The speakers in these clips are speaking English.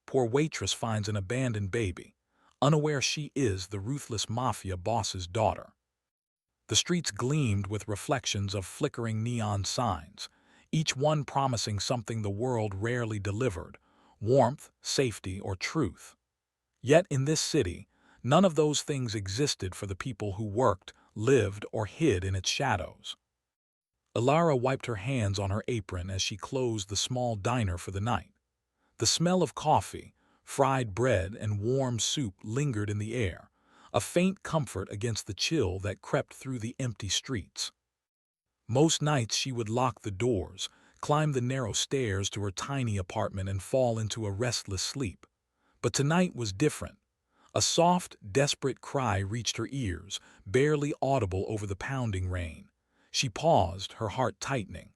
poor Waitress finds an abandoned baby, unaware she is the Ruthless Mafia boss's daughter. The streets gleamed with reflections of flickering neon signs, each one promising something the world rarely delivered: warmth, safety, or truth. Yet in this city, none of those things existed for the people who worked, lived, or hid in its shadows. Ilara wiped her hands on her apron as she closed the small diner for the night. The smell of coffee, fried bread, and warm soup lingered in the air, a faint comfort against the chill that crept through the empty streets. Most nights she would lock the doors, climb the narrow stairs to her tiny apartment, and fall into a restless sleep. But tonight was different. A soft, desperate cry reached her ears, barely audible over the pounding rain. She paused, her heart tightening.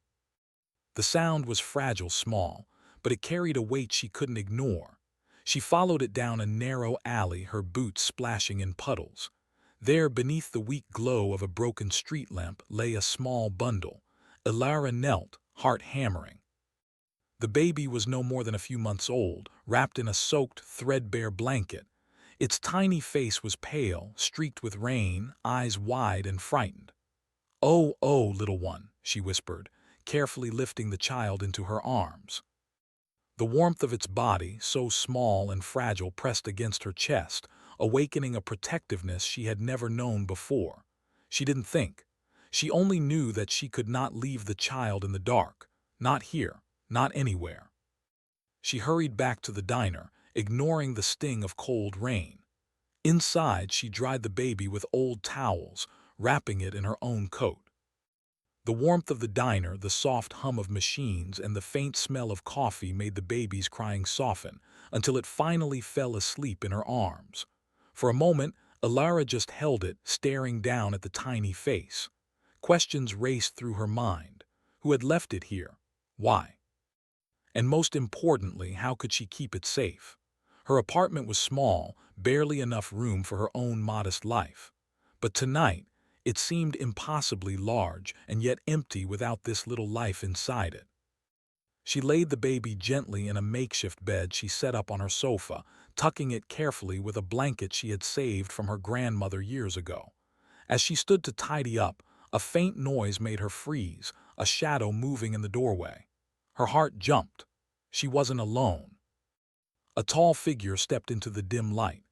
The sound was fragile, small, but it carried a weight she couldn't ignore. She followed it down a narrow alley, her boots splashing in puddles. There, beneath the weak glow of a broken street lamp, lay a small bundle. Ilara knelt, heart hammering. The baby was no more than a few months old, wrapped in a soaked, threadbare blanket. Its tiny face was pale, streaked with rain, eyes wide and frightened. "Oh, oh, little one," she whispered, carefully lifting the child into her arms. The warmth of its body, so small and fragile, pressed against her chest, awakening a protectiveness she had never known before. She didn't think. She only knew that she could not leave the child in the dark. Not here, not anywhere. She hurried back to the diner, ignoring the sting of cold rain. Inside, she dried the baby with old towels, wrapping it in her own coat. The warmth of the diner, the soft hum of machines, and the faint smell of coffee made the baby's crying soften, until it finally fell asleep in her arms. For a moment, Ilara just held it, staring down at the tiny face. Questions raced through her mind. Who had left it here? Why? And most importantly, how could she keep it safe? Her apartment was small, barely enough room for her own modest life. But tonight, it seemed impossibly large and yet empty without this little life inside it. She laid the baby gently in a makeshift bed she set up on her sofa, tucking it carefully with a blanket she had saved from her grandmother years ago. As she stood to tidy up, a faint noise made her freeze, a shadow moving in the doorway. Her heart jumped. She wasn't alone. A tall figure stepped into the dim light.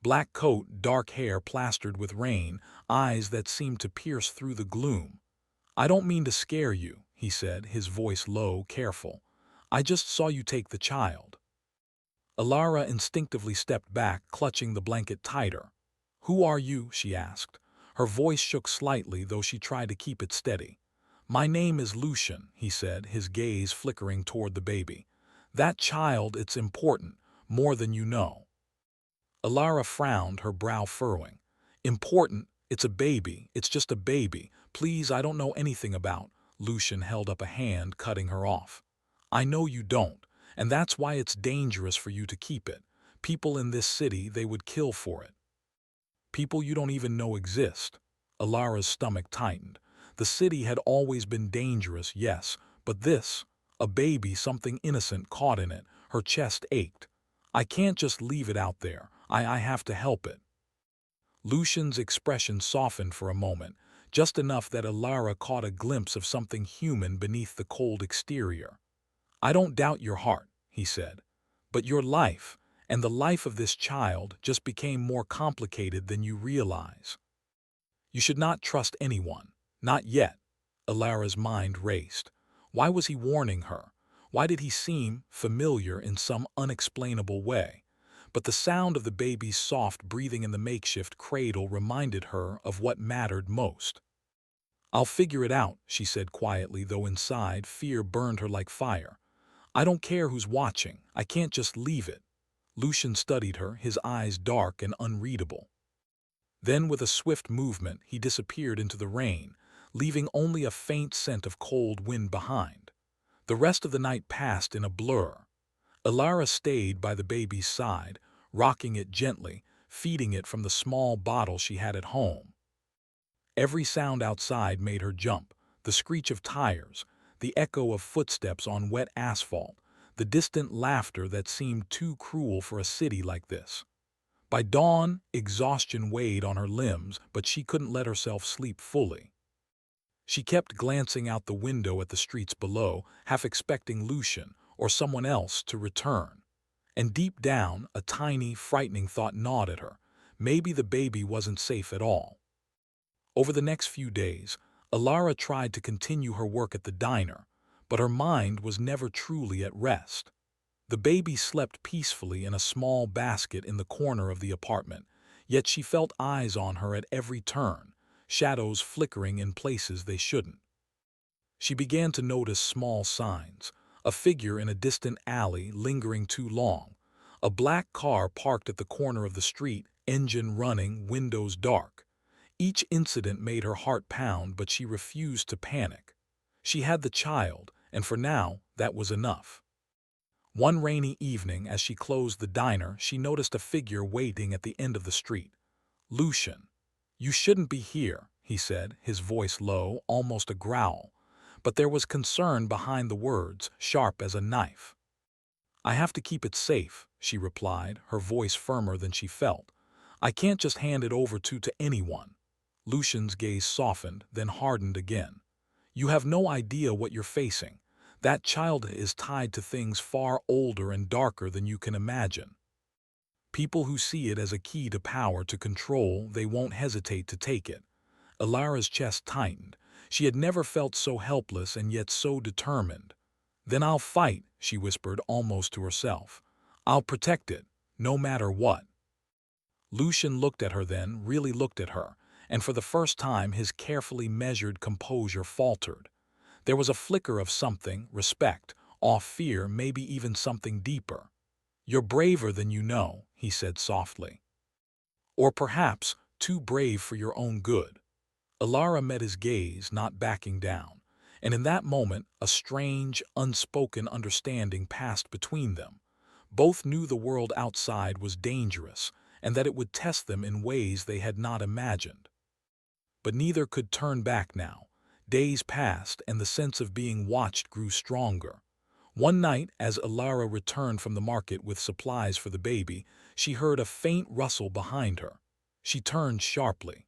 Black coat, dark hair plastered with rain, eyes that seemed to pierce through the gloom. "I don't mean to scare you," he said, his voice low, careful. "I just saw you take the child." Ilara instinctively stepped back, clutching the blanket tighter. "Who are you?" she asked. Her voice shook slightly, though she tried to keep it steady. "My name is Lucian," he said, his gaze flickering toward the baby. "That child, it's important, more than you know." Ilara frowned, her brow furrowing. "Important? It's a baby. It's just a baby. Please, I don't know anything about—" Lucian held up a hand, cutting her off. "I know you don't, and that's why it's dangerous for you to keep it. People in this city, they would kill for it." "People you don't even know exist." Ilara's stomach tightened. The city had always been dangerous, yes, but this, a baby, something innocent caught in it, her chest ached. "I can't just leave it out there. I have to help it." Lucian's expression softened for a moment, just enough that Ilara caught a glimpse of something human beneath the cold exterior. "I don't doubt your heart," he said, "but your life, and the life of this child, just became more complicated than you realize. You should not trust anyone. Not yet." Ilara's mind raced. Why was he warning her? Why did he seem familiar in some unexplainable way? But the sound of the baby's soft breathing in the makeshift cradle reminded her of what mattered most. "I'll figure it out," she said quietly, though inside fear burned her like fire. "I don't care who's watching. I can't just leave it." Lucian studied her, his eyes dark and unreadable. Then, with a swift movement, he disappeared into the rain, leaving only a faint scent of cold wind behind. The rest of the night passed in a blur. Ilara stayed by the baby's side, rocking it gently, feeding it from the small bottle she had at home. Every sound outside made her jump: the screech of tires, the echo of footsteps on wet asphalt, the distant laughter that seemed too cruel for a city like this. By dawn, exhaustion weighed on her limbs, but she couldn't let herself sleep fully. She kept glancing out the window at the streets below, half expecting Lucian or someone else to return. And deep down, a tiny, frightening thought gnawed at her. Maybe the baby wasn't safe at all. Over the next few days, Alara tried to continue her work at the diner, but her mind was never truly at rest. The baby slept peacefully in a small basket in the corner of the apartment, yet she felt eyes on her at every turn, shadows flickering in places they shouldn't. She began to notice small signs: a figure in a distant alley lingering too long, a black car parked at the corner of the street, engine running, windows dark. Each incident made her heart pound, but she refused to panic. She had the child, and for now, that was enough. One rainy evening, as she closed the diner, she noticed a figure waiting at the end of the street. "Lucian, you shouldn't be here," he said, his voice low, almost a growl. But there was concern behind the words, sharp as a knife. "I have to keep it safe," she replied, her voice firmer than she felt. "I can't just hand it over to anyone." Lucian's gaze softened, then hardened again. "You have no idea what you're facing. That child is tied to things far older and darker than you can imagine. People who see it as a key to power, to control, they won't hesitate to take it." Alara's chest tightened. She had never felt so helpless and yet so determined. "Then I'll fight," she whispered almost to herself. "I'll protect it, no matter what." Lucian looked at her then, really looked at her, and for the first time his carefully measured composure faltered. There was a flicker of something, respect, awe, fear, maybe even something deeper. "You're braver than you know," he said softly. "Or perhaps too brave for your own good." Alara met his gaze, not backing down, and in that moment a strange, unspoken understanding passed between them. Both knew the world outside was dangerous, and that it would test them in ways they had not imagined. But neither could turn back now. Days passed, and the sense of being watched grew stronger. One night, as Alara returned from the market with supplies for the baby, she heard a faint rustle behind her. She turned sharply.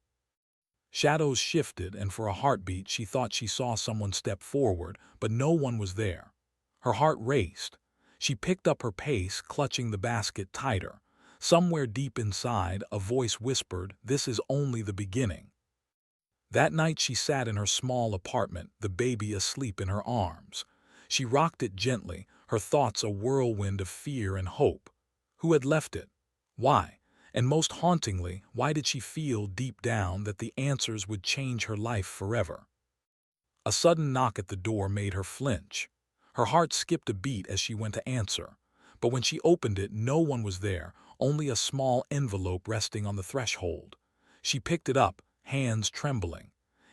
Shadows shifted, and for a heartbeat she thought she saw someone step forward, but no one was there. Her heart raced. She picked up her pace, clutching the basket tighter. Somewhere deep inside, a voice whispered, "This is only the beginning." That night she sat in her small apartment, the baby asleep in her arms. She rocked it gently, her thoughts a whirlwind of fear and hope. Who had left it? Why? And most hauntingly, why did she feel deep down that the answers would change her life forever? A sudden knock at the door made her flinch. Her heart skipped a beat as she went to answer. But when she opened it, no one was there, only a small envelope resting on the threshold. She picked it up, hands trembling.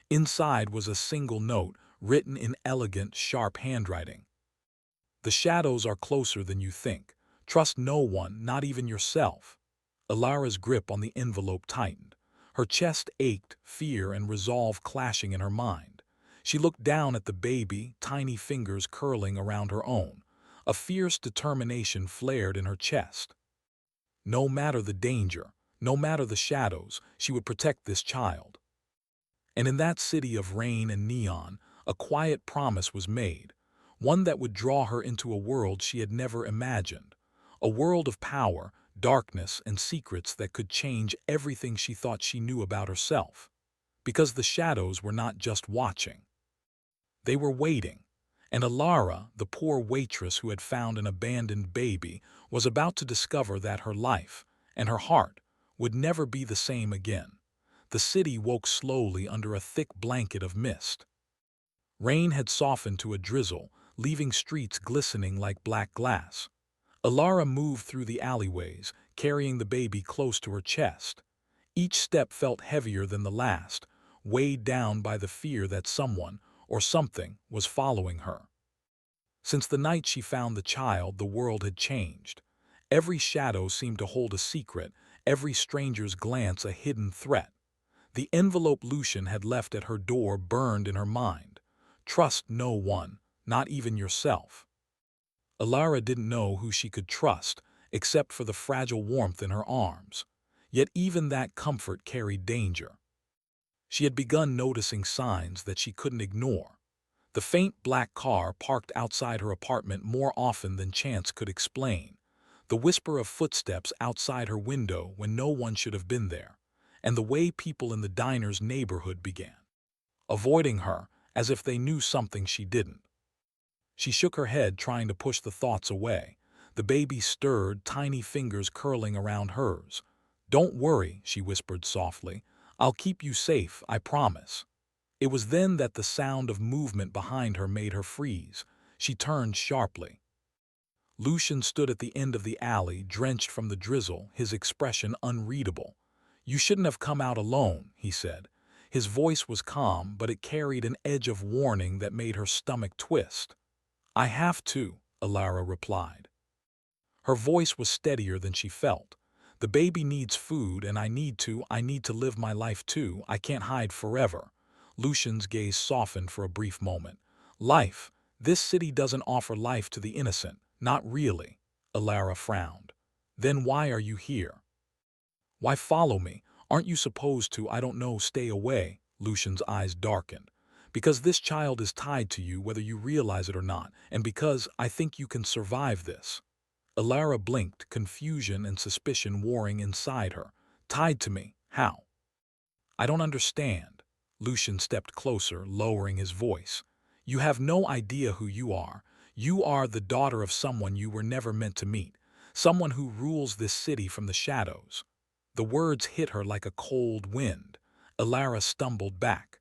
Inside was a single note, written in elegant, sharp handwriting. "The shadows are closer than you think. Trust no one, not even yourself." Alara's grip on the envelope tightened. Her chest ached, fear and resolve clashing in her mind. She looked down at the baby, tiny fingers curling around her own. A fierce determination flared in her chest. No matter the danger, no matter the shadows, she would protect this child. And in that city of rain and neon, a quiet promise was made, one that would draw her into a world she had never imagined, a world of power, darkness, and secrets that could change everything she thought she knew about herself. Because the shadows were not just watching. They were waiting, and Alara, the poor waitress who had found an abandoned baby, was about to discover that her life, and her heart, would never be the same again. The city woke slowly under a thick blanket of mist. Rain had softened to a drizzle, leaving streets glistening like black glass. Alara moved through the alleyways, carrying the baby close to her chest. Each step felt heavier than the last, weighed down by the fear that someone, or something, was following her. Since the night she found the child, the world had changed. Every shadow seemed to hold a secret, every stranger's glance a hidden threat. The envelope Lucian had left at her door burned in her mind. Trust no one, not even yourself. Alara didn't know who she could trust, except for the fragile warmth in her arms. Yet even that comfort carried danger. She had begun noticing signs that she couldn't ignore. The faint black car parked outside her apartment more often than chance could explain. The whisper of footsteps outside her window when no one should have been there. And the way people in the diner's neighborhood began avoiding her, as if they knew something she didn't. She shook her head, trying to push the thoughts away. The baby stirred, tiny fingers curling around hers. "Don't worry," she whispered softly. "I'll keep you safe, I promise." It was then that the sound of movement behind her made her freeze. She turned sharply. Lucian stood at the end of the alley, drenched from the drizzle, his expression unreadable. "You shouldn't have come out alone," he said. His voice was calm, but it carried an edge of warning that made her stomach twist. "I have to," Alara replied. Her voice was steadier than she felt. "The baby needs food, and I need to live my life too. I can't hide forever." Lucian's gaze softened for a brief moment. "Life? This city doesn't offer life to the innocent. Not really." Alara frowned. "Then why are you here?" "Why follow me? Aren't you supposed to, I don't know, stay away?" Lucian's eyes darkened. "Because this child is tied to you, whether you realize it or not, and because I think you can survive this." Alara blinked, confusion and suspicion warring inside her. "Tied to me? How?" "I don't understand." Lucian stepped closer, lowering his voice. "You have no idea who you are. You are the daughter of someone you were never meant to meet, someone who rules this city from the shadows." The words hit her like a cold wind. Alara stumbled back.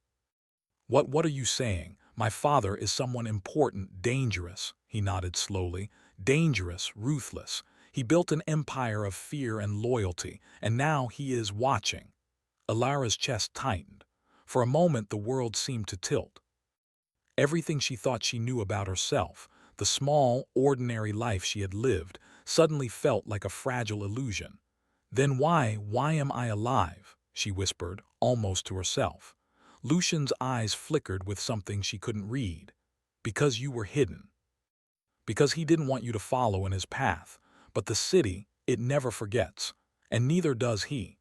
What are you saying? My father is someone important, dangerous." He nodded slowly. "Dangerous, ruthless. He built an empire of fear and loyalty, and now he is watching." Alara's chest tightened. For a moment the world seemed to tilt. Everything she thought she knew about herself, the small, ordinary life she had lived, suddenly felt like a fragile illusion. "Then why am I alive?" she whispered, almost to herself. Lucian's eyes flickered with something she couldn't read. "Because you were hidden. Because he didn't want you to follow in his path. But the city, it never forgets. And neither does he."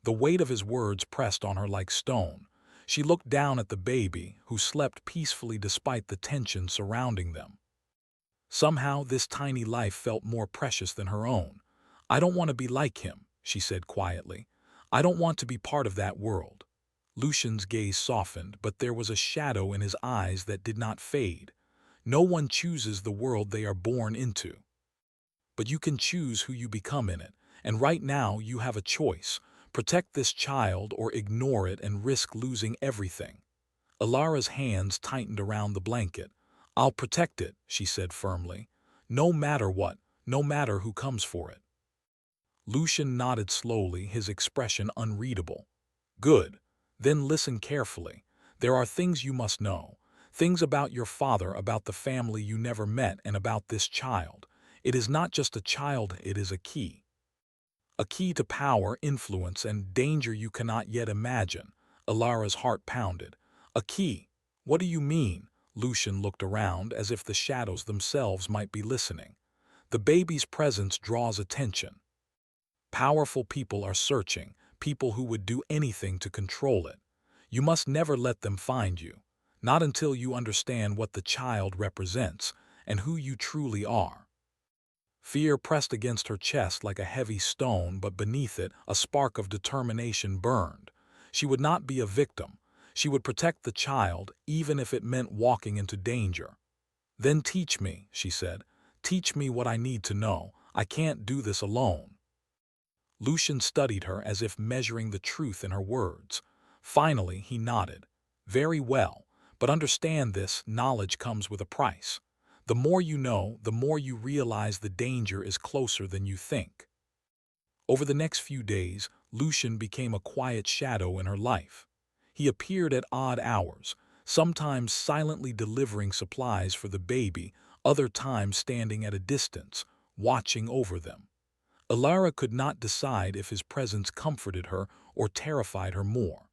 The weight of his words pressed on her like stone. She looked down at the baby, who slept peacefully despite the tension surrounding them. Somehow this tiny life felt more precious than her own. "I don't want to be like him," she said quietly. "I don't want to be part of that world." Lucian's gaze softened, but there was a shadow in his eyes that did not fade. "No one chooses the world they are born into. But you can choose who you become in it, and right now you have a choice. Protect this child or ignore it and risk losing everything." Alara's hands tightened around the blanket. "I'll protect it," she said firmly. "No matter what, no matter who comes for it." Lucian nodded slowly, his expression unreadable. "Good. Then listen carefully. There are things you must know. Things about your father, about the family you never met, and about this child. It is not just a child, it is a key. A key to power, influence, and danger you cannot yet imagine." Alara's heart pounded. "A key? What do you mean?" Lucian looked around, as if the shadows themselves might be listening. "The baby's presence draws attention. Powerful people are searching, people who would do anything to control it. You must never let them find you, not until you understand what the child represents and who you truly are." Fear pressed against her chest like a heavy stone, but beneath it a spark of determination burned. She would not be a victim. She would protect the child, even if it meant walking into danger. "Then teach me," she said. "Teach me what I need to know. I can't do this alone." Lucian studied her as if measuring the truth in her words. Finally, he nodded. "Very well, but understand this, knowledge comes with a price. The more you know, the more you realize the danger is closer than you think." Over the next few days, Lucian became a quiet shadow in her life. He appeared at odd hours, sometimes silently delivering supplies for the baby, other times standing at a distance, watching over them. Alara could not decide if his presence comforted her or terrified her more.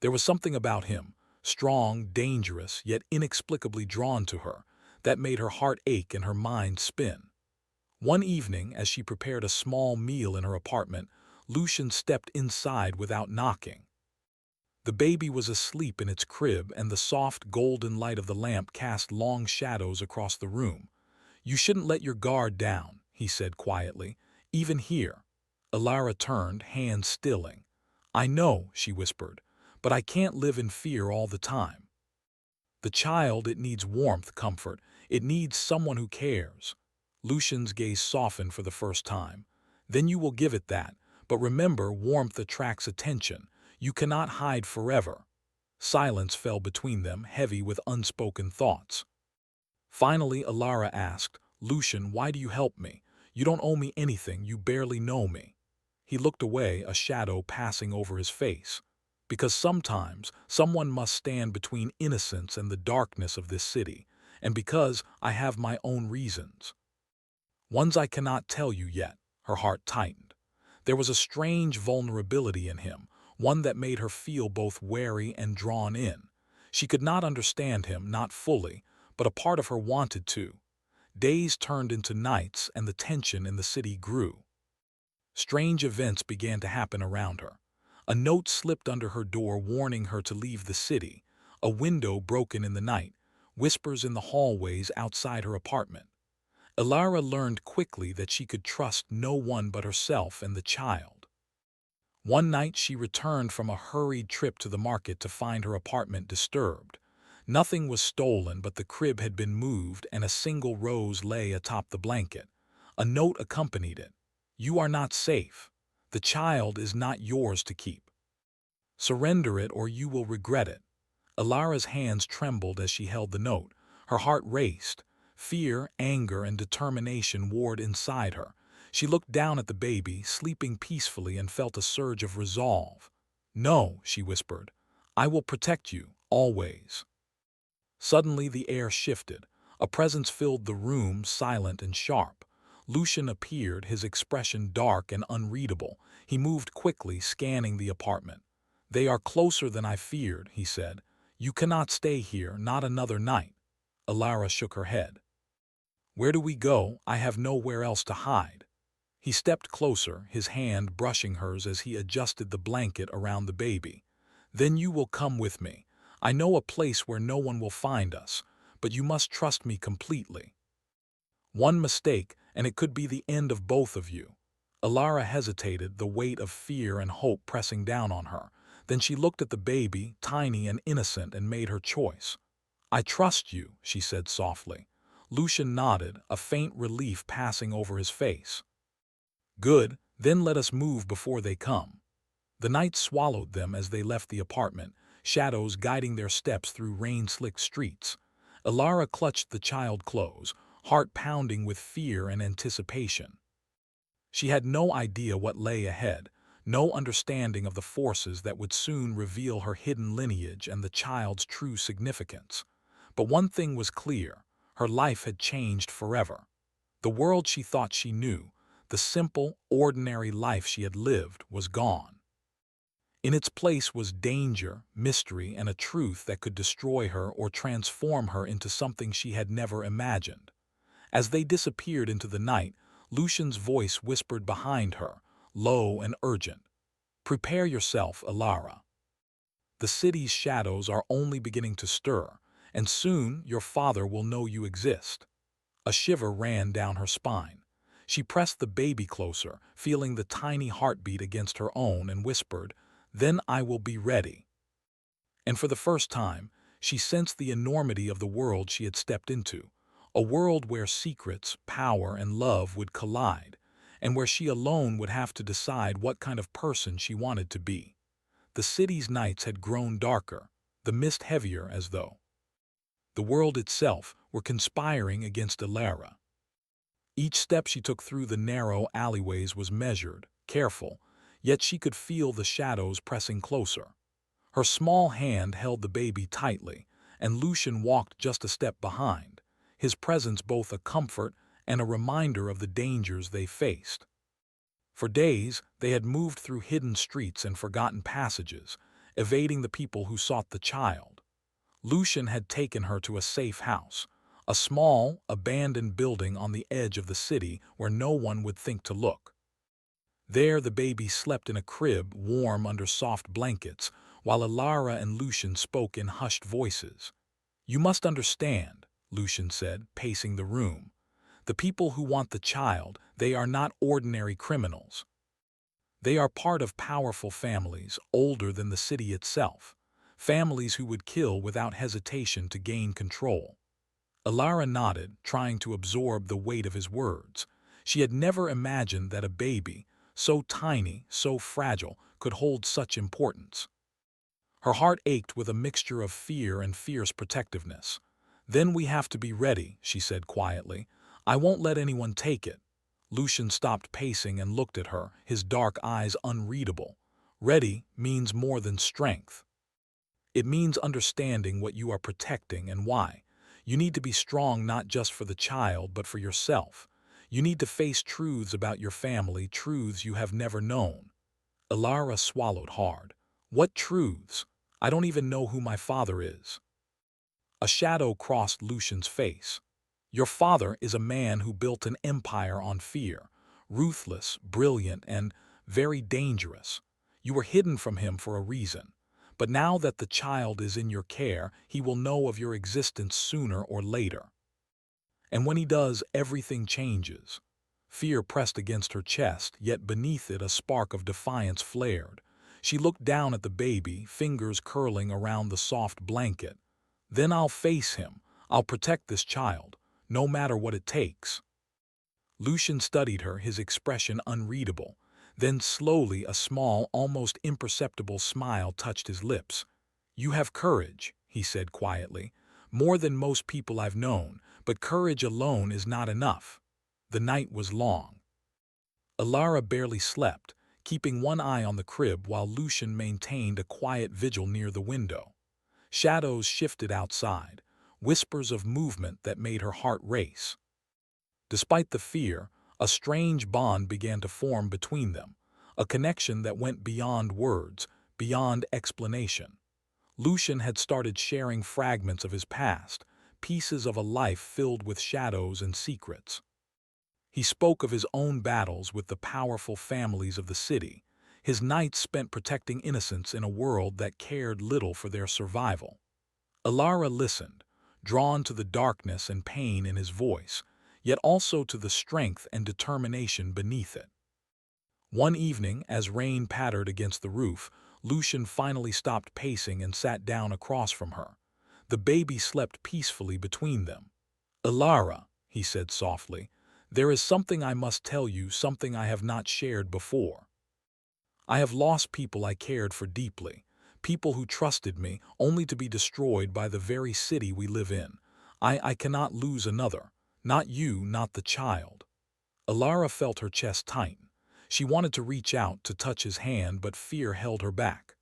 There was something about him, strong, dangerous, yet inexplicably drawn to her. that made her heart ache and her mind spin. One evening, as she prepared a small meal in her apartment, Lucian stepped inside without knocking. The baby was asleep in its crib, and the soft golden light of the lamp cast long shadows across the room. "You shouldn't let your guard down," he said quietly. "Even here." Alara turned, hands stilling. "I know," she whispered, "but I can't live in fear all the time. The child, it needs warmth, comfort. It needs someone who cares." Lucian's gaze softened for the first time. "Then you will give it that. But remember, warmth attracts attention. You cannot hide forever." Silence fell between them, heavy with unspoken thoughts. Finally, Alara asked, "Lucian, why do you help me? You don't owe me anything. You barely know me." He looked away, a shadow passing over his face. "Because sometimes someone must stand between innocence and the darkness of this city, and because I have my own reasons. Ones I cannot tell you yet." Her heart tightened. There was a strange vulnerability in him, one that made her feel both wary and drawn in. She could not understand him, not fully, but a part of her wanted to. Days turned into nights, and the tension in the city grew. Strange events began to happen around her. A note slipped under her door warning her to leave the city, a window broken in the night, whispers in the hallways outside her apartment. Alara learned quickly that she could trust no one but herself and the child. One night she returned from a hurried trip to the market to find her apartment disturbed. Nothing was stolen, but the crib had been moved and a single rose lay atop the blanket. A note accompanied it. "You are not safe. The child is not yours to keep. Surrender it or you will regret it." Alara's hands trembled as she held the note. Her heart raced. Fear, anger, and determination warred inside her. She looked down at the baby, sleeping peacefully, and felt a surge of resolve. "No," she whispered. "I will protect you, always." Suddenly the air shifted. A presence filled the room, silent and sharp. Lucian appeared, his expression dark and unreadable. He moved quickly, scanning the apartment. "They are closer than I feared," he said. "You cannot stay here, not another night." Alara shook her head. "Where do we go? I have nowhere else to hide." He stepped closer, his hand brushing hers as he adjusted the blanket around the baby. "Then you will come with me. I know a place where no one will find us, but you must trust me completely. One mistake, and it could be the end of both of you." Alara hesitated, the weight of fear and hope pressing down on her. Then she looked at the baby, tiny and innocent, and made her choice. "I trust you," she said softly. Lucian nodded, a faint relief passing over his face. "Good, then let us move before they come." The night swallowed them as they left the apartment, shadows guiding their steps through rain-slicked streets. Alara clutched the child close, heart pounding with fear and anticipation. She had no idea what lay ahead, no understanding of the forces that would soon reveal her hidden lineage and the child's true significance. But one thing was clear: her life had changed forever. The world she thought she knew, the simple, ordinary life she had lived, was gone. In its place was danger, mystery, and a truth that could destroy her or transform her into something she had never imagined. As they disappeared into the night, Lucian's voice whispered behind her, low and urgent. "Prepare yourself, Alara. The city's shadows are only beginning to stir, and soon your father will know you exist." A shiver ran down her spine. She pressed the baby closer, feeling the tiny heartbeat against her own, and whispered, "Then I will be ready." And for the first time, she sensed the enormity of the world she had stepped into, a world where secrets, power, and love would collide, and where she alone would have to decide what kind of person she wanted to be. The city's nights had grown darker, the mist heavier, as though the world itself were conspiring against Alara. Each step she took through the narrow alleyways was measured, careful, yet she could feel the shadows pressing closer. Her small hand held the baby tightly, and Lucian walked just a step behind, his presence both a comfort and a reminder of the dangers they faced. For days, they had moved through hidden streets and forgotten passages, evading the people who sought the child. Lucian had taken her to a safe house, a small, abandoned building on the edge of the city where no one would think to look. There the baby slept in a crib warm under soft blankets, while Alara and Lucian spoke in hushed voices. "You must understand," Lucian said, pacing the room. "The people who want the child, they are not ordinary criminals. They are part of powerful families, older than the city itself. Families who would kill without hesitation to gain control." Alara nodded, trying to absorb the weight of his words. She had never imagined that a baby, so tiny, so fragile, could hold such importance. Her heart ached with a mixture of fear and fierce protectiveness. "Then we have to be ready," she said quietly. "I won't let anyone take it." Lucian stopped pacing and looked at her, his dark eyes unreadable. "Ready means more than strength. It means understanding what you are protecting and why. You need to be strong not just for the child, but for yourself. You need to face truths about your family, truths you have never known." Alara swallowed hard. "What truths? I don't even know who my father is." A shadow crossed Lucian's face. "Your father is a man who built an empire on fear, ruthless, brilliant, and very dangerous. You were hidden from him for a reason. But now that the child is in your care, he will know of your existence sooner or later. And when he does, everything changes." Fear pressed against her chest, yet beneath it a spark of defiance flared. She looked down at the baby, fingers curling around the soft blanket. "Then I'll face him. I'll protect this child, no matter what it takes." Lucian studied her, his expression unreadable. Then slowly a small, almost imperceptible smile touched his lips. "You have courage," he said quietly. "More than most people I've known, but courage alone is not enough." The night was long. Alara barely slept, keeping one eye on the crib while Lucian maintained a quiet vigil near the window. Shadows shifted outside, whispers of movement that made her heart race. Despite the fear, a strange bond began to form between them, a connection that went beyond words, beyond explanation. Lucian had started sharing fragments of his past, pieces of a life filled with shadows and secrets. He spoke of his own battles with the powerful families of the city, his nights spent protecting innocents in a world that cared little for their survival. Alara listened, drawn to the darkness and pain in his voice, yet also to the strength and determination beneath it. One evening, as rain pattered against the roof, Lucian finally stopped pacing and sat down across from her. The baby slept peacefully between them. "Alara," he said softly, "there is something I must tell you, something I have not shared before. I have lost people I cared for deeply, people who trusted me, only to be destroyed by the very city we live in. I cannot lose another. Not you, not the child." Alara felt her chest tighten. She wanted to reach out to touch his hand, but fear held her back.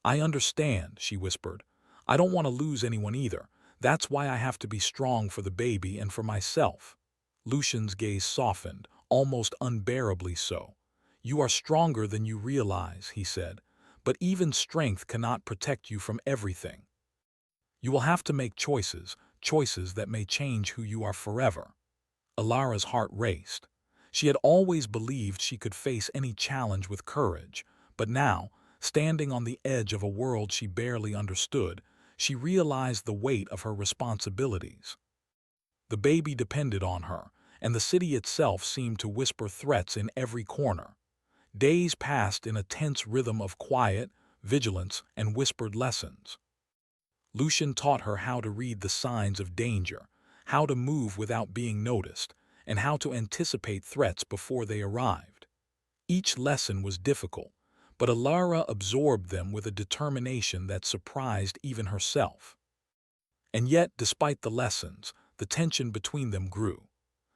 "I understand," she whispered. "I don't want to lose anyone either. That's why I have to be strong for the baby and for myself." Lucian's gaze softened, almost unbearably so. "You are stronger than you realize," he said, "but even strength cannot protect you from everything. You will have to make choices, choices that may change who you are forever." Alara's heart raced. She had always believed she could face any challenge with courage, but now, standing on the edge of a world she barely understood, she realized the weight of her responsibilities. The baby depended on her, and the city itself seemed to whisper threats in every corner. Days passed in a tense rhythm of quiet, vigilance, and whispered lessons. Lucian taught her how to read the signs of danger, how to move without being noticed, and how to anticipate threats before they arrived. Each lesson was difficult, but Alara absorbed them with a determination that surprised even herself. And yet, despite the lessons, the tension between them grew.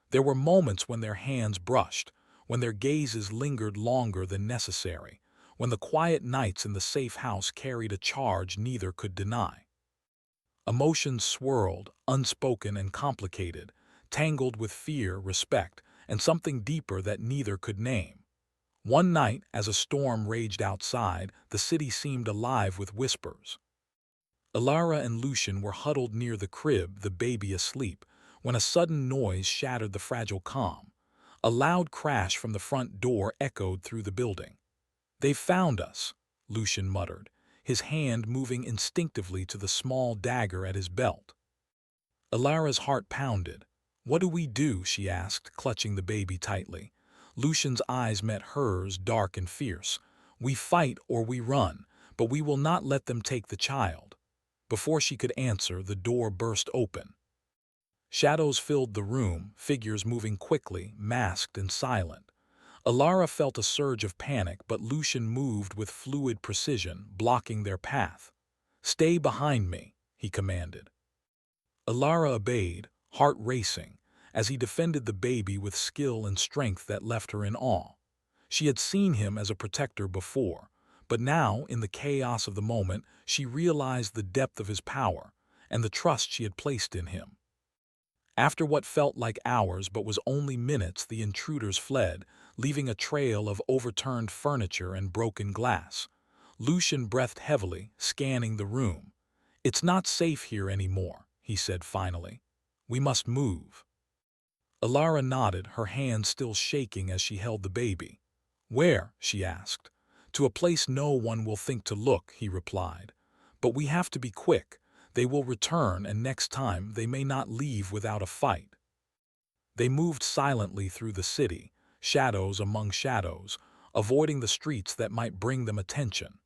There were moments when their hands brushed, when their gazes lingered longer than necessary, when the quiet nights in the safe house carried a charge neither could deny. Emotions swirled, unspoken and complicated, tangled with fear, respect, and something deeper that neither could name. One night, as a storm raged outside, the city seemed alive with whispers. Ilara and Lucian were huddled near the crib, the baby asleep, when a sudden noise shattered the fragile calm. A loud crash from the front door echoed through the building. "They've found us," Lucian muttered, his hand moving instinctively to the small dagger at his belt. Ilara's heart pounded. "What do we do?" she asked, clutching the baby tightly. Lucian's eyes met hers, dark and fierce. "We fight or we run, but we will not let them take the child." Before she could answer, the door burst open. Shadows filled the room, figures moving quickly, masked and silent. Ilara felt a surge of panic, but Lucian moved with fluid precision, blocking their path. "Stay behind me," he commanded. Ilara obeyed, heart racing, as he defended the baby with skill and strength that left her in awe. She had seen him as a protector before, but now, in the chaos of the moment, she realized the depth of his power and the trust she had placed in him. After what felt like hours but was only minutes, the intruders fled, leaving a trail of overturned furniture and broken glass. Lucian breathed heavily, scanning the room. "It's not safe here anymore," he said finally. "We must move." Ilara nodded, her hand still shaking as she held the baby. "Where?" she asked. "To a place no one will think to look," he replied. "But we have to be quick. They will return, and next time they may not leave without a fight." They moved silently through the city, shadows among shadows, avoiding the streets that might bring them attention.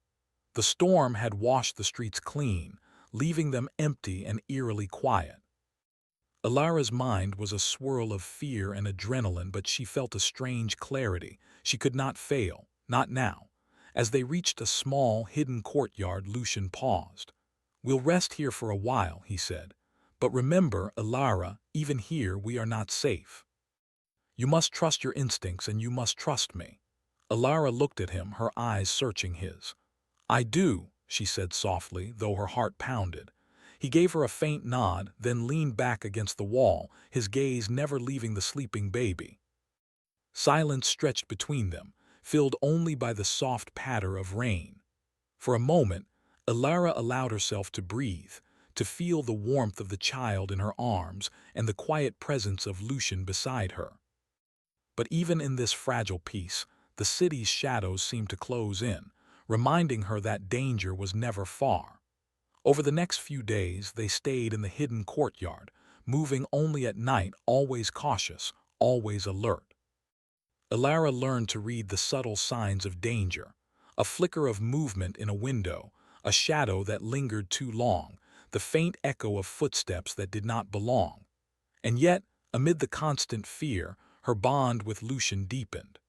The storm had washed the streets clean, leaving them empty and eerily quiet. Ilara's mind was a swirl of fear and adrenaline, but she felt a strange clarity. She could not fail, not now. As they reached a small, hidden courtyard, Lucian paused. "We'll rest here for a while," he said. "But remember, Ilara, even here we are not safe. You must trust your instincts and you must trust me." Ilara looked at him, her eyes searching his. "I do," she said softly, though her heart pounded. He gave her a faint nod, then leaned back against the wall, his gaze never leaving the sleeping baby. Silence stretched between them, filled only by the soft patter of rain. For a moment, Ilara allowed herself to breathe, to feel the warmth of the child in her arms and the quiet presence of Lucian beside her. But even in this fragile peace, the city's shadows seemed to close in, reminding her that danger was never far. Over the next few days, they stayed in the hidden courtyard, moving only at night, always cautious, always alert. Ilara learned to read the subtle signs of danger: a flicker of movement in a window, a shadow that lingered too long, the faint echo of footsteps that did not belong. And yet, amid the constant fear, her bond with Lucian deepened.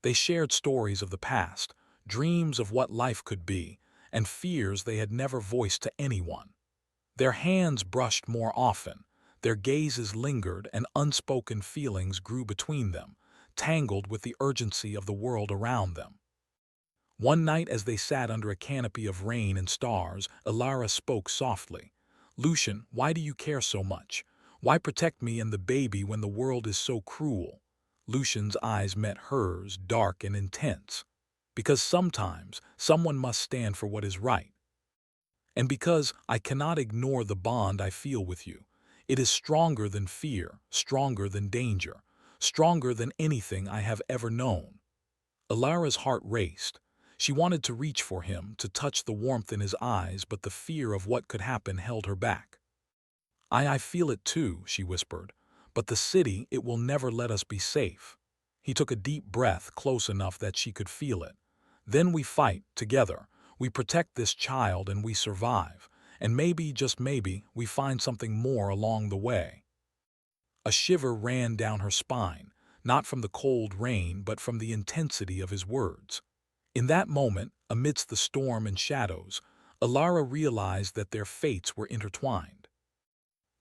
They shared stories of the past, dreams of what life could be, and fears they had never voiced to anyone. Their hands brushed more often, their gazes lingered, and unspoken feelings grew between them, tangled with the urgency of the world around them. One night, as they sat under a canopy of rain and stars, Ilara spoke softly. "Lucian, why do you care so much? Why protect me and the baby when the world is so cruel?" Lucian's eyes met hers, dark and intense. "Because sometimes someone must stand for what is right. And because I cannot ignore the bond I feel with you. It is stronger than fear, stronger than danger, stronger than anything I have ever known." Ilara's heart raced. She wanted to reach for him, to touch the warmth in his eyes, but the fear of what could happen held her back. I feel it too," she whispered. "But the city, it will never let us be safe." He took a deep breath, close enough that she could feel it. "Then we fight, together. We protect this child and we survive. And maybe, just maybe, we find something more along the way." A shiver ran down her spine, not from the cold rain, but from the intensity of his words. In that moment, amidst the storm and shadows, Ilara realized that their fates were intertwined.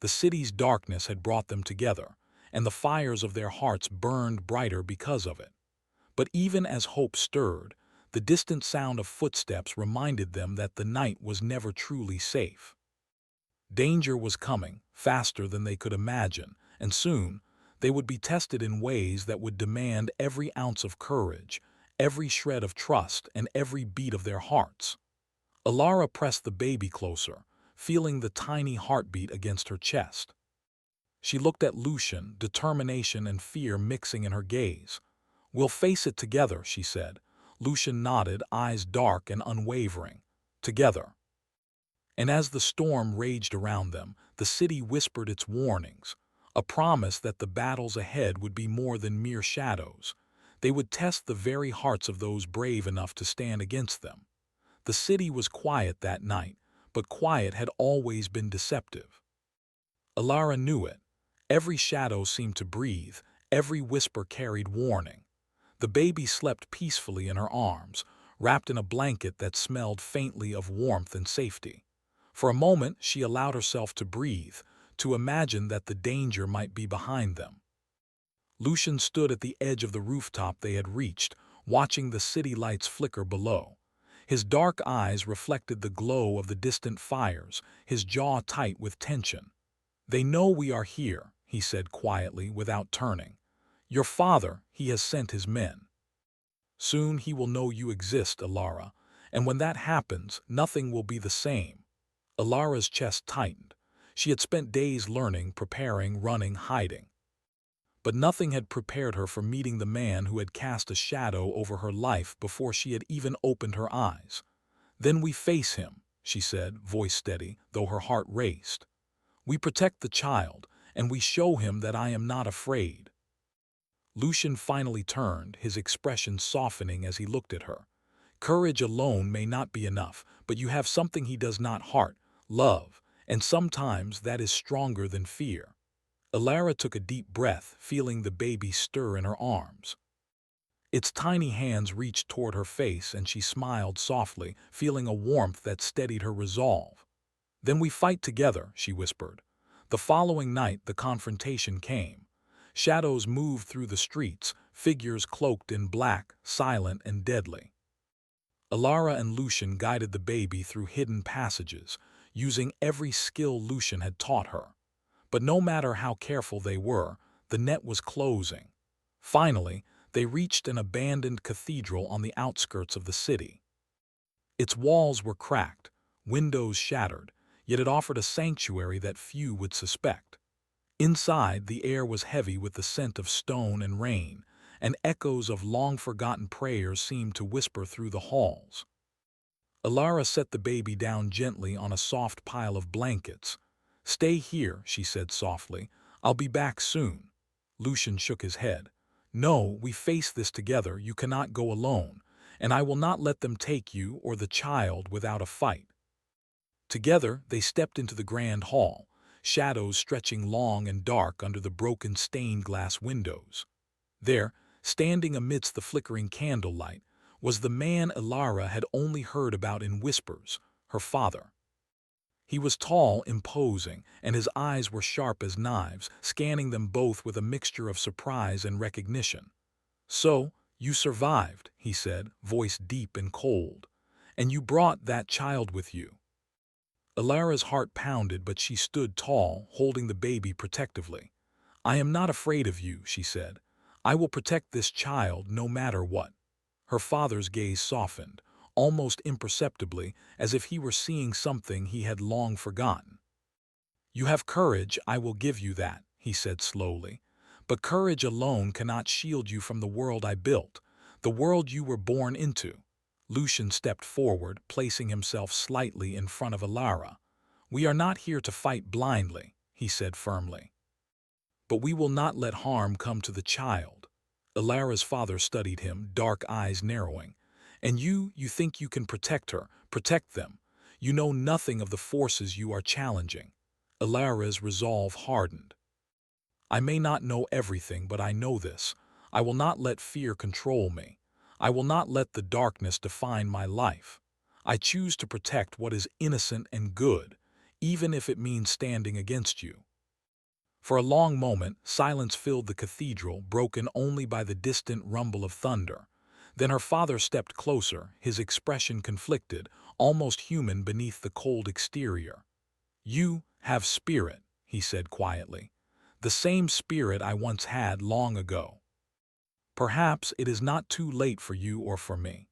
The city's darkness had brought them together, and the fires of their hearts burned brighter because of it. But even as hope stirred, the distant sound of footsteps reminded them that the night was never truly safe. Danger was coming, faster than they could imagine, and soon they would be tested in ways that would demand every ounce of courage, every shred of trust, and every beat of their hearts. Alara pressed the baby closer, feeling the tiny heartbeat against her chest. She looked at Lucian, determination and fear mixing in her gaze. "We'll face it together," she said. Lucian nodded, eyes dark and unwavering. "Together." And as the storm raged around them, the city whispered its warnings, a promise that the battles ahead would be more than mere shadows. They would test the very hearts of those brave enough to stand against them. The city was quiet that night, but quiet had always been deceptive. Alara knew it. Every shadow seemed to breathe, every whisper carried warning. The baby slept peacefully in her arms, wrapped in a blanket that smelled faintly of warmth and safety. For a moment she allowed herself to breathe, to imagine that the danger might be behind them. Lucian stood at the edge of the rooftop they had reached, watching the city lights flicker below. His dark eyes reflected the glow of the distant fires, his jaw tight with tension. "They know we are here," he said quietly, without turning. "Your father, he has sent his men. Soon he will know you exist, Alara, and when that happens, nothing will be the same." Alara's chest tightened. She had spent days learning, preparing, running, hiding. But nothing had prepared her for meeting the man who had cast a shadow over her life before she had even opened her eyes. "Then we face him," she said, voice steady, though her heart raced. "We protect the child, and we show him that I am not afraid." Lucian finally turned, his expression softening as he looked at her. "Courage alone may not be enough, but you have something he does not: heart, love, and sometimes that is stronger than fear." Alara took a deep breath, feeling the baby stir in her arms. Its tiny hands reached toward her face and she smiled softly, feeling a warmth that steadied her resolve. "Then we fight together," she whispered. The following night the confrontation came. Shadows moved through the streets, figures cloaked in black, silent and deadly. Alara and Lucian guided the baby through hidden passages, using every skill Lucian had taught her. But no matter how careful they were, the net was closing. Finally, they reached an abandoned cathedral on the outskirts of the city. Its walls were cracked, windows shattered, yet it offered a sanctuary that few would suspect. Inside, the air was heavy with the scent of stone and rain, and echoes of long-forgotten prayers seemed to whisper through the halls. Alara set the baby down gently on a soft pile of blankets. "Stay here," she said softly. "I'll be back soon." Lucian shook his head. "No, we face this together. You cannot go alone, and I will not let them take you or the child without a fight." Together they stepped into the grand hall, shadows stretching long and dark under the broken stained-glass windows. There, standing amidst the flickering candlelight, was the man Alara had only heard about in whispers, her father. He was tall, imposing, and his eyes were sharp as knives, scanning them both with a mixture of surprise and recognition. "So, you survived," he said, voice deep and cold. "And you brought that child with you." Alara's heart pounded, but she stood tall, holding the baby protectively. "I am not afraid of you," she said. "I will protect this child no matter what." Her father's gaze softened, almost imperceptibly, as if he were seeing something he had long forgotten. "You have courage, I will give you that," he said slowly. "But courage alone cannot shield you from the world I built, the world you were born into." Lucian stepped forward, placing himself slightly in front of Alara. "We are not here to fight blindly," he said firmly. "But we will not let harm come to the child." Alara's father studied him, dark eyes narrowing. "And you think you can protect her, protect them. You know nothing of the forces you are challenging." Alara's resolve hardened. "I may not know everything, but I know this. I will not let fear control me. I will not let the darkness define my life. I choose to protect what is innocent and good, even if it means standing against you." For a long moment, silence filled the cathedral, broken only by the distant rumble of thunder. Then her father stepped closer, his expression conflicted, almost human beneath the cold exterior. "You have spirit," he said quietly. "The same spirit I once had long ago. Perhaps it is not too late for you or for me."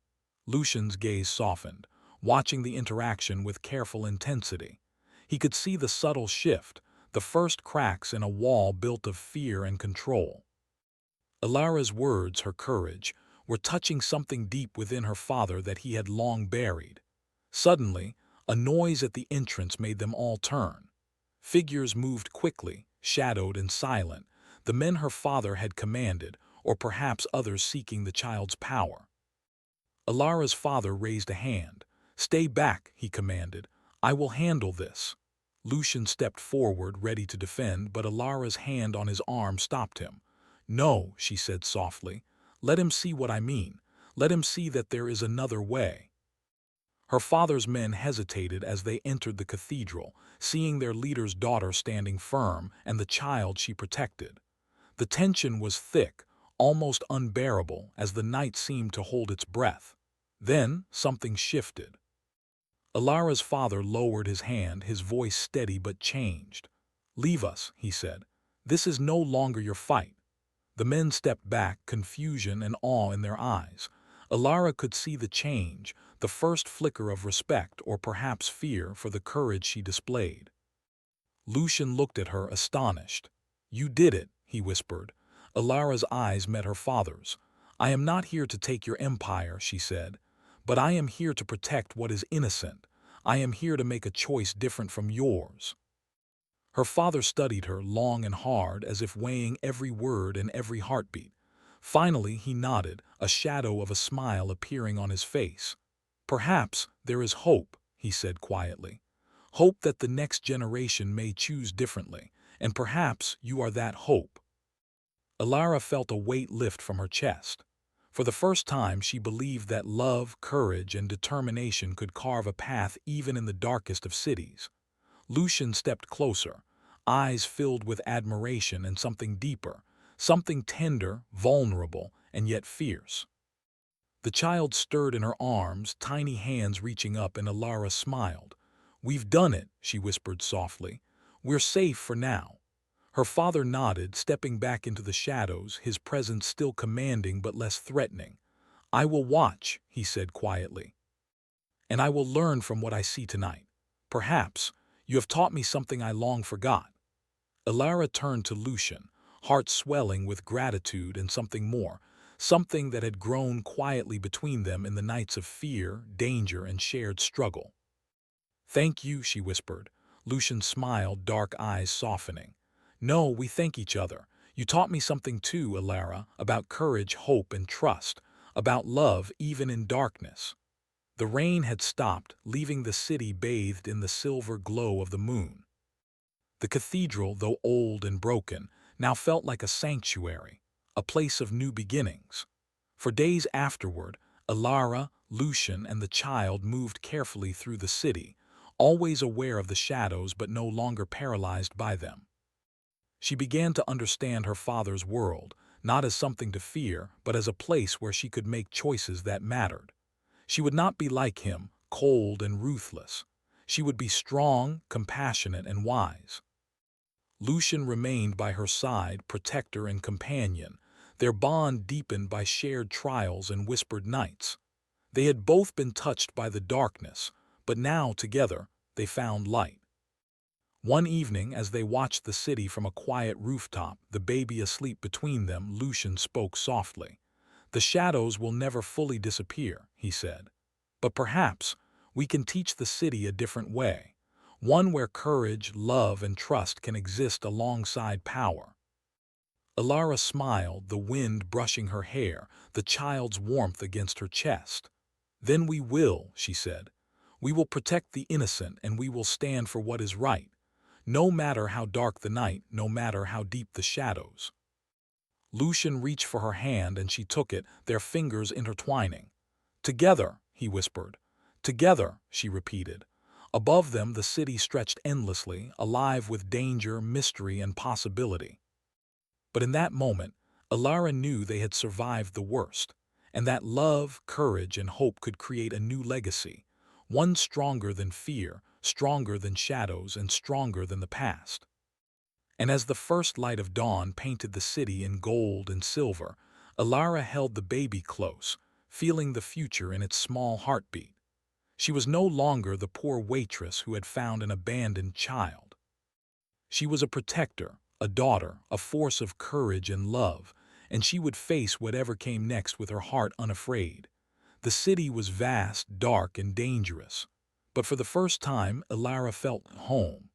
Lucian's gaze softened. watching the interaction with careful intensity. He could see the subtle shift, the first cracks in a wall built of fear and control. Ilara's words, her courage, were touching something deep within her father that he had long buried. Suddenly, a noise at the entrance made them all turn. Figures moved quickly, shadowed and silent, the men her father had commanded, or perhaps others seeking the child's power. Ilara's father raised a hand. "Stay back," he commanded. "I will handle this." Lucian stepped forward, ready to defend, but Ilara's hand on his arm stopped him. "No," she said softly. "Let him see what I mean. Let him see that there is another way." Her father's men hesitated as they entered the cathedral, seeing their leader's daughter standing firm and the child she protected. The tension was thick, almost unbearable, as the night seemed to hold its breath. Then something shifted. Ilara's father lowered his hand, his voice steady but changed. "Leave us," he said. "This is no longer your fight." The men stepped back, confusion and awe in their eyes. Ilara could see the change, the first flicker of respect or perhaps fear for the courage she displayed. Lucian looked at her, astonished. "You did it," he whispered. Ilara's eyes met her father's. "I am not here to take your empire," she said, "but I am here to protect what is innocent. I am here to make a choice different from yours." Her father studied her long and hard, as if weighing every word and every heartbeat. Finally he nodded, a shadow of a smile appearing on his face. "Perhaps there is hope," he said quietly. "Hope that the next generation may choose differently, and perhaps you are that hope." Ilara felt a weight lift from her chest. For the first time she believed that love, courage, and determination could carve a path even in the darkest of cities. Lucian stepped closer, eyes filled with admiration and something deeper, something tender, vulnerable, and yet fierce. The child stirred in her arms, tiny hands reaching up, and Ilara smiled. "We've done it," she whispered softly. "We're safe for now." Her father nodded, stepping back into the shadows, his presence still commanding but less threatening. "I will watch," he said quietly. "And I will learn from what I see tonight. Perhaps you have taught me something I long forgot." Ilara turned to Lucian, heart swelling with gratitude and something more, something that had grown quietly between them in the nights of fear, danger, and shared struggle. "Thank you," she whispered. Lucian smiled, dark eyes softening. "No, we thank each other. You taught me something too, Ilara, about courage, hope, and trust, about love even in darkness." The rain had stopped, leaving the city bathed in the silver glow of the moon. The cathedral, though old and broken, now felt like a sanctuary, a place of new beginnings. For days afterward, Ilara, Lucian, and the child moved carefully through the city, always aware of the shadows but no longer paralyzed by them. She began to understand her father's world, not as something to fear, but as a place where she could make choices that mattered. She would not be like him, cold and ruthless. She would be strong, compassionate, and wise. Lucian remained by her side, protector and companion, their bond deepened by shared trials and whispered nights. They had both been touched by the darkness, but now, together, they found light. One evening, as they watched the city from a quiet rooftop, the baby asleep between them, Lucian spoke softly. "The shadows will never fully disappear," he said. "But perhaps we can teach the city a different way, one where courage, love, and trust can exist alongside power." Ilara smiled, the wind brushing her hair, the child's warmth against her chest. "Then we will," she said. "We will protect the innocent and we will stand for what is right. No matter how dark the night, no matter how deep the shadows." Lucian reached for her hand and she took it, their fingers intertwining. "Together," he whispered. "Together," she repeated. Above them the city stretched endlessly, alive with danger, mystery, and possibility. But in that moment, Ilara knew they had survived the worst, and that love, courage, and hope could create a new legacy, one stronger than fear, stronger than shadows, and stronger than the past. And as the first light of dawn painted the city in gold and silver, Ilara held the baby close, feeling the future in its small heartbeat. She was no longer the poor waitress who had found an abandoned child. She was a protector, a daughter, a force of courage and love, and she would face whatever came next with her heart unafraid. The city was vast, dark, and dangerous, but for the first time, Elara felt home.